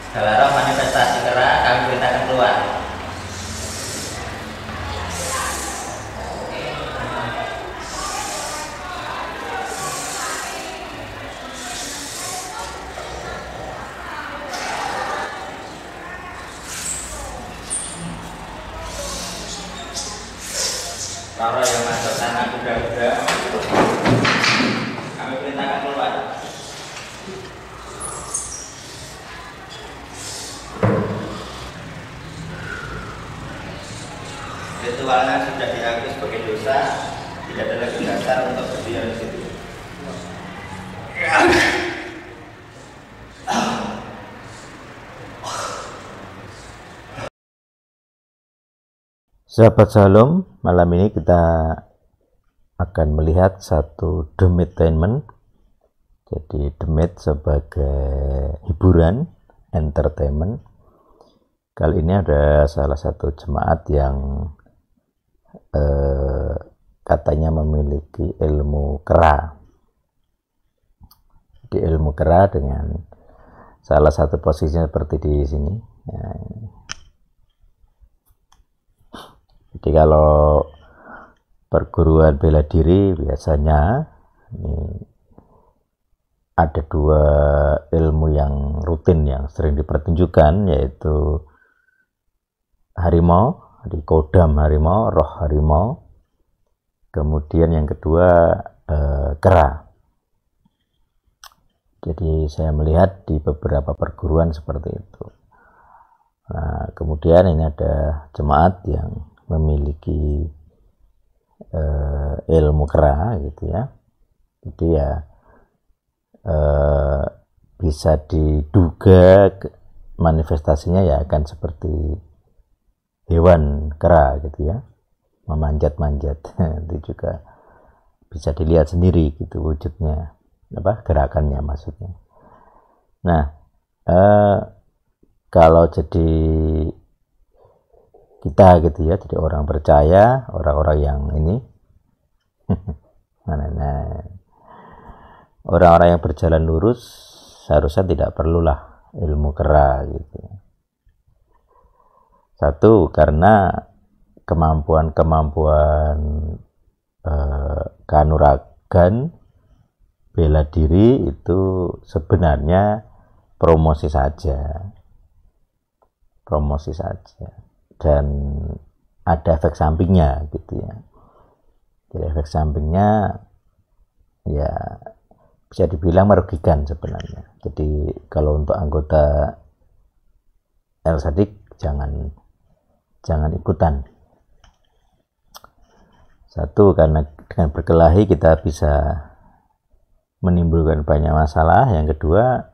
Segala roh manifestasi kera kami perintahkan keluar. Roh yang masuk tanah kuda-kuda kami perintahkan keluar. Ritualnya sudah diakui sebagai dosa, tidak ada lagi dasar untuk berdiam di situ. Sahabat Shalom, malam ini kita akan melihat satu demitainment. Jadi demit sebagai hiburan, entertainment. Kali ini ada salah satu jemaat yang katanya memiliki ilmu kera. Di ilmu kera dengan salah satu posisinya seperti di sini. Jadi kalau perguruan bela diri biasanya ini ada dua ilmu yang rutin yang sering dipertunjukkan, yaitu harimau, di kodam harimau, roh harimau. Kemudian yang kedua kera. Jadi saya melihat di beberapa perguruan seperti itu. Nah, kemudian ini ada jemaat yang memiliki ilmu kera gitu ya. Jadi ya bisa diduga manifestasinya ya akan seperti hewan kera gitu ya, memanjat-manjat. Itu juga bisa dilihat sendiri gitu wujudnya, gerakannya maksudnya. Nah, kalau jadi kita gitu ya, jadi orang percaya, orang-orang yang ini orang-orang yang berjalan lurus seharusnya tidak perlulah ilmu kera gitu. Satu, karena kemampuan kanuragan bela diri itu sebenarnya promosi saja dan ada efek sampingnya gitu ya. Jadi efek sampingnya ya bisa dibilang merugikan sebenarnya. Jadi kalau untuk anggota El-Sadik jangan ikutan. Satu, karena dengan berkelahi kita bisa menimbulkan banyak masalah. Yang kedua,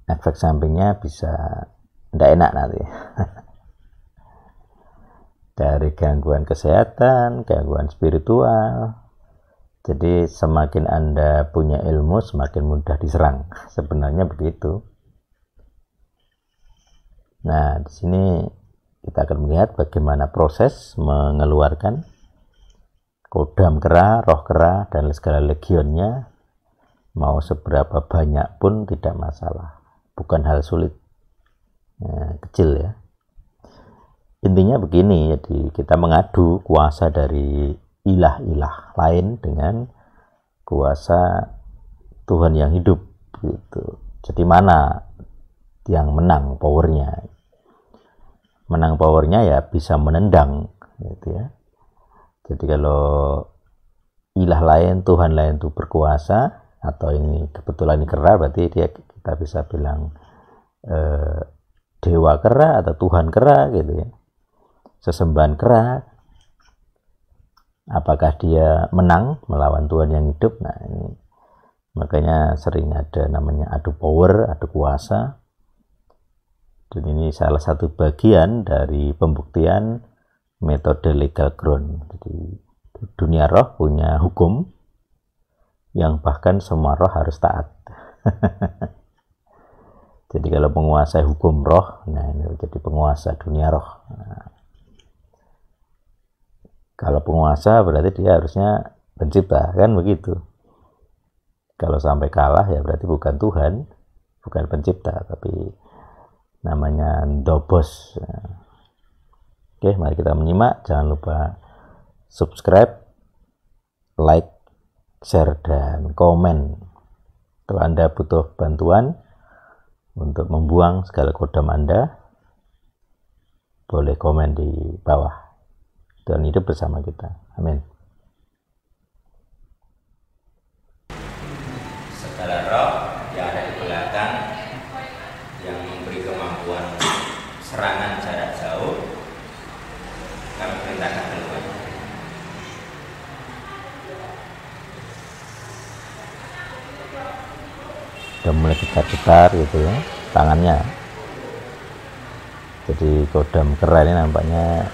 efek sampingnya bisa tidak enak nanti. Dari gangguan kesehatan, gangguan spiritual. Jadi semakin Anda punya ilmu, semakin mudah diserang. Sebenarnya begitu. Nah, di sini kita akan melihat bagaimana proses mengeluarkan kodam kera, roh kera, dan segala legionnya. Mau seberapa banyak pun tidak masalah. Bukan hal sulit. Kecil ya. Intinya begini, jadi kita mengadu kuasa dari ilah-ilah lain dengan kuasa Tuhan yang hidup gitu. Jadi mana yang menang powernya? Menang powernya ya bisa menendang gitu ya. Jadi kalau ilah lain, Tuhan lain itu berkuasa, atau ini kebetulan ini kera, berarti kita bisa bilang dewa kera atau Tuhan kera gitu ya. Sesembahan kera, apakah dia menang melawan Tuhan yang hidup? Nah, ini makanya sering ada namanya adu power, adu kuasa. Dan ini salah satu bagian dari pembuktian metode legal ground. Jadi dunia roh punya hukum yang bahkan semua roh harus taat. Jadi kalau menguasai hukum roh, nah ini jadi penguasa dunia roh. Nah, kalau penguasa berarti dia harusnya pencipta, kan begitu. Kalau sampai kalah ya berarti bukan Tuhan, bukan pencipta, tapi namanya Dobos. Oke, mari kita menyimak. Jangan lupa subscribe, like, share, dan komen. Kalau Anda butuh bantuan untuk membuang segala kodam Anda, boleh komen di bawah. Tuhan hidup bersama kita. Amin. Segala roh yang ada di belakang yang memberi kemampuan serangan jarak jauh, kami perintahkan keluar. Udah mulai getar-getar gitu ya tangannya. Jadi kodam kera ini nampaknya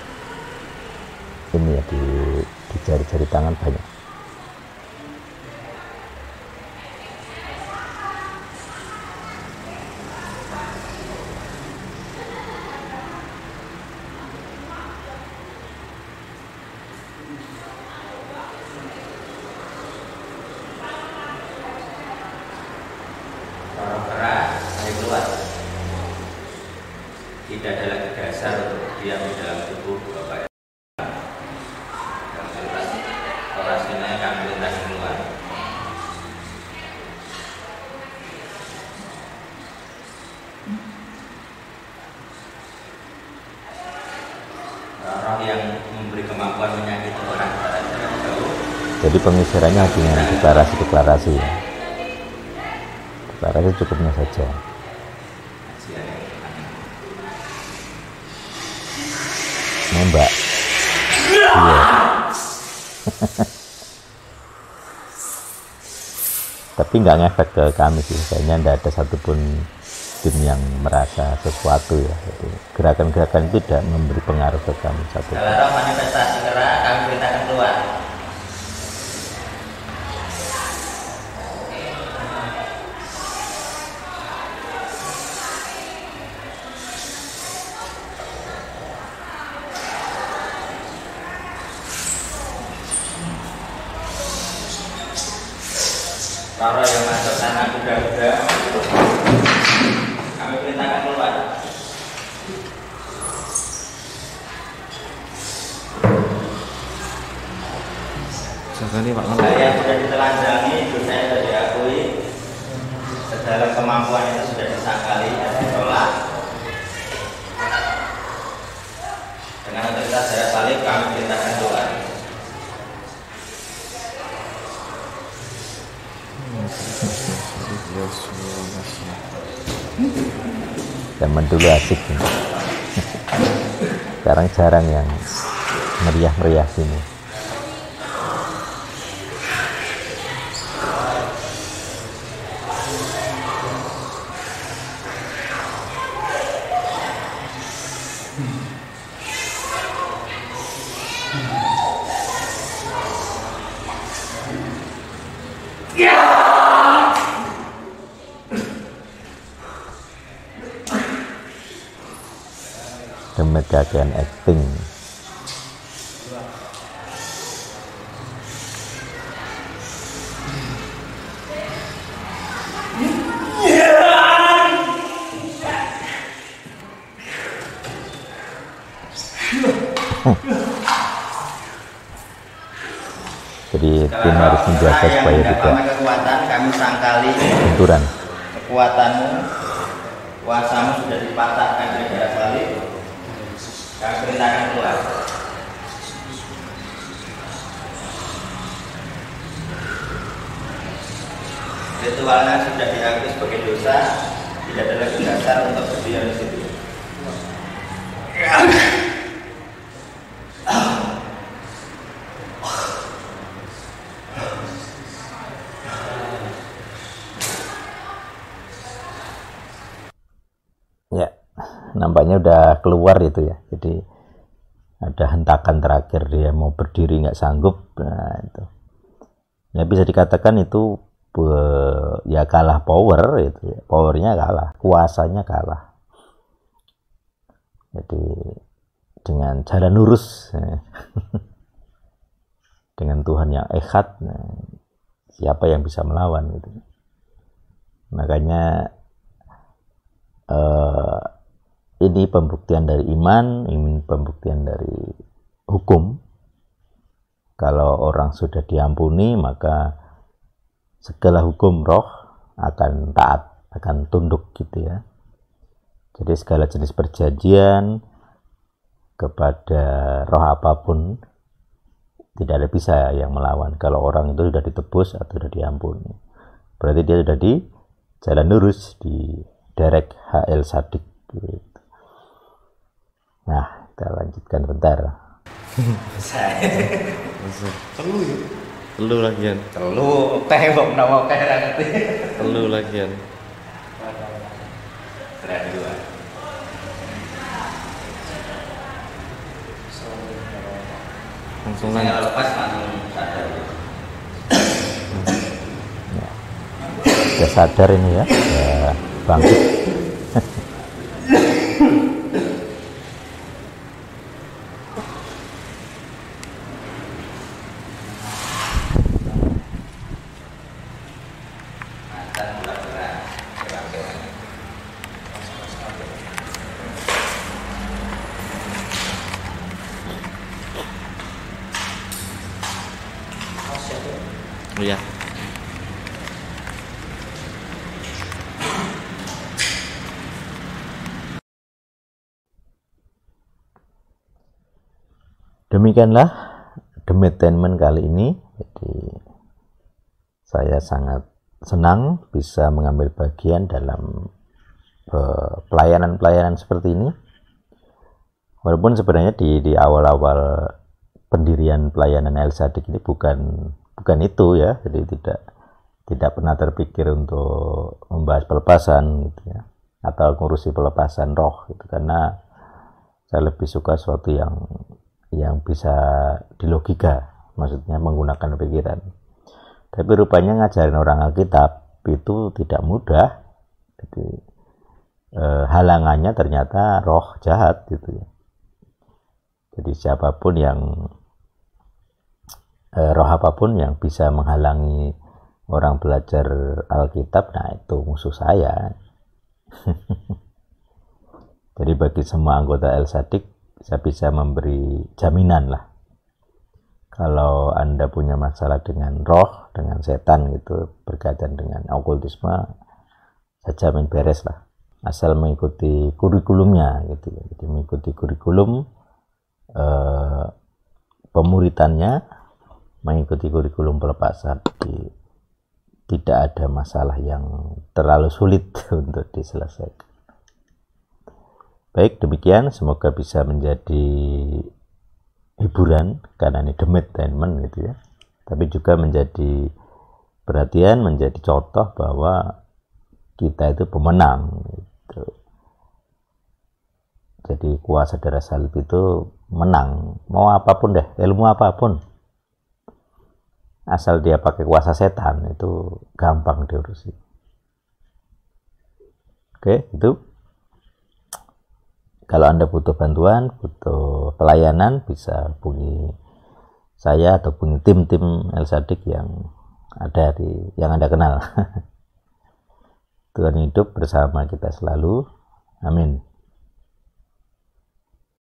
ini ya di jari-jari tangan banyak. Roh kera, ayo keluar. Tidak ada lagi dasar untuk diam di dalam tubuh Bapak. Orasinya kami perintahkan keluar. Roh yang memberi kemampuan menyakiti orang jarak jauh. Jadi pengisirannya dengan deklarasi ya. Deklarasi cukupnya saja. Nembak. Iya. Tapi nggak ngefek ke kami sih. Kayaknya nggak ada satupun tim yang merasa sesuatu ya. Jadi gerakan-gerakan itu tidak memberi pengaruh ke kami satupun. Kalau roh manifestasi kera, kami perintahkan keluar. Roh yang masuk tanah kuda-kuda, kami perintahkan keluar. Saya sudah ditelanjangi, dosanya sudah diakui, segala kemampuan itu sudah disangkali dan ditolak. Dengan otoritas darah salib kami perintahkan keluar. Zaman dulu asik nih. Sekarang jarang yang meriah-meriah sini. Demikian acting. Jadi tim harus menjaga supaya tidak kekuatan kami sangkali benturan. Kekuatanmu, kuasamu sudah dipatahkan dari darah salib. Kami perintahkan keluar. Ritualnya sudah diakui sebagai dosa, tidak ada lagi dasar untuk berdiam di situ. Ya, nampaknya udah keluar itu ya. Jadi ada hentakan terakhir, dia mau berdiri nggak sanggup. Nah, itu ya bisa dikatakan itu ya kalah power itu ya. Powernya kalah, kuasanya kalah. Jadi dengan jalan lurus dengan Tuhan yang echad, siapa yang bisa melawan gitu. Makanya ini pembuktian dari iman, ini pembuktian dari hukum. Kalau orang sudah diampuni, maka segala hukum roh akan taat, akan tunduk gitu ya. Jadi segala jenis perjanjian kepada roh apapun tidak ada bisa yang melawan kalau orang itu sudah ditebus atau sudah diampuni. Berarti dia sudah di jalan lurus, di direct HL Sadik gitu. Nah, kita lanjutkan bentar. Telu ya. Telu lagian. Telu teh kok nama teh ra ngerti. Telu lagian. Sudah dua. Langsung Saya lanjut. lepas langsung sadar. Sudah sadar ini ya, sudah bangkit. Iya. Demikianlah Demetainment kali ini. Jadi saya sangat senang bisa mengambil bagian dalam pelayanan-pelayanan seperti ini. Walaupun sebenarnya di awal-awal pendirian pelayanan HL Sadik ini bukan itu ya. Jadi tidak pernah terpikir untuk membahas pelepasan gitu ya, atau ngurusi pelepasan roh gitu, karena saya lebih suka sesuatu yang bisa dilogika, maksudnya menggunakan pikiran. Tapi rupanya ngajarin orang Alkitab itu tidak mudah. Jadi halangannya ternyata roh jahat gitu ya. Jadi siapapun yang roh apapun yang bisa menghalangi orang belajar Alkitab, nah itu musuh saya. Jadi bagi semua anggota HL Sadik, saya bisa memberi jaminan lah. Kalau Anda punya masalah dengan roh, dengan setan gitu, berkaitan dengan okultisme, saya jamin beres lah. Asal mengikuti kurikulumnya gitu. Jadi mengikuti kurikulum pemuritannya, mengikuti kurikulum pelepasan. Jadi, tidak ada masalah yang terlalu sulit untuk diselesaikan. Baik, demikian. Semoga bisa menjadi hiburan, karena ini Demetainment gitu ya. Tapi juga menjadi perhatian, menjadi contoh bahwa kita itu pemenang gitu. Jadi kuasa darah salib itu menang, mau apapun deh, ilmu apapun. Asal dia pakai kuasa setan, itu gampang diurusi. Oke, itu. Kalau Anda butuh bantuan, butuh pelayanan, bisa hubungi saya atau hubungi tim-tim HL Sadik yang ada yang Anda kenal. Tuhan hidup bersama kita selalu. Amin.